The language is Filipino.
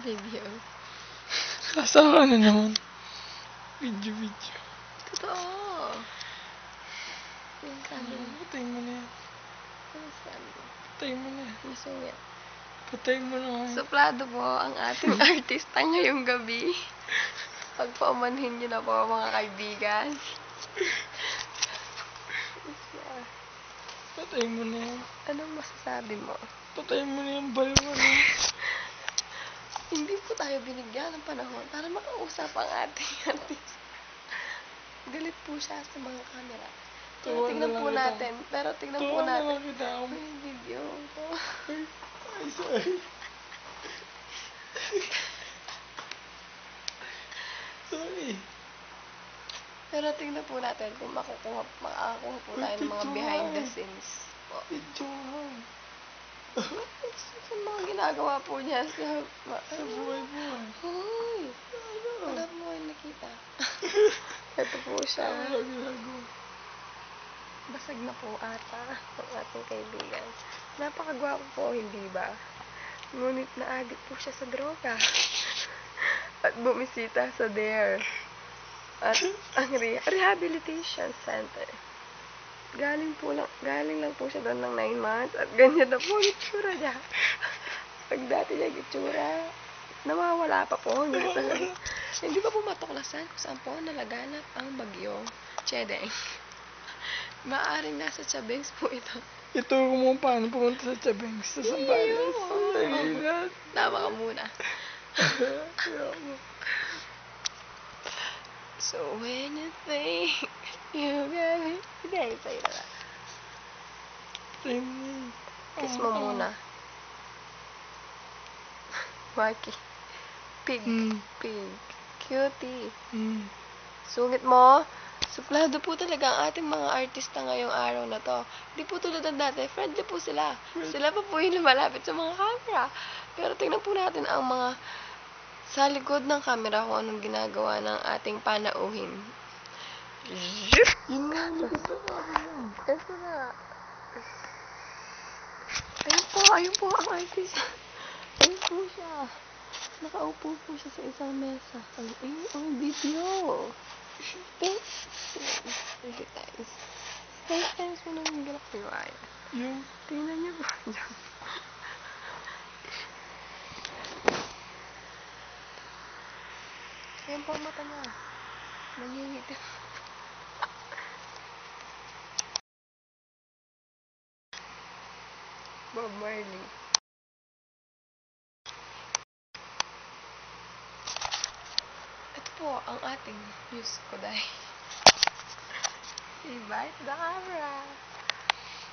Video. Sasawa na naman. Video. Totoo. Yung sabi mo. Patay mo na yan. Yung sabi mo. Patay mo na yan. Masungit. Patay mo na yan. Suplado po ang ating artista ngayong gabi. Pagpaumanhin niyo na po mga kaibigan. Patay mo na yan. Anong masasabi mo? Patay mo na yan, bayo ano. Hindi po tayo binigyan ng panahon para makausap ang ating artista. Galit po siya sa mga camera. Pero Tuwa tingnan na po lang natin. Pero tingnan po Tuwa na natin. lang kita. May video. Ay, sorry. Sorry. Pero tingnan po natin kung makakakuha po tayo ng mga behind the scenes. Video nga. Sa mga ginagawa po niya sa buhay. Hoy! Wala po kayo nakita. Ito po siya. Wala ginagawa. Basag na po ata ang ating kaibigan. Napakagwapo po, hindi ba? Ngunit naadit po siya sa droga. At bumisita sa DARE. At ang rehabilitation center. Galing lang po siya doon ng 9 months at ganyan na po yung itsura niya. Pag dati niya itsura, nawawala pa po. Hindi pa po matuklasan kung saan po nalaganap ang bagyo. Chedeng. Maaring nasa Chabengs po ito. Ito kung paano pumunta sa Chabengs. Sa Zambales. Oh my God. Tama ka muna. So when you think you get it. Hindi, sa'yo na lang. Kiss mo muna. Mikey. Pig. Cutie. Sungit mo. Suplado po talaga ang ating mga artista ngayong araw na to. Hindi po tulad ng dati. Friendly po sila. Sila pa po yung lumalapit sa mga camera. Pero tingnan po natin ang mga sa likod ng camera kung anong ginagawa ng ating panauhin. Yun nga, likod na namin. Ito na. Ayun po ang artist. Ayun po siya. Nakaupo po siya sa isang mesa. Ang video. Thanks mo nang galak yung wire. Yung Tingnan niyo po. Ayan po ang mata niya. Nangingitim. Bob Marley. Ito po ang ating news ko dahil. Say bye to the camera.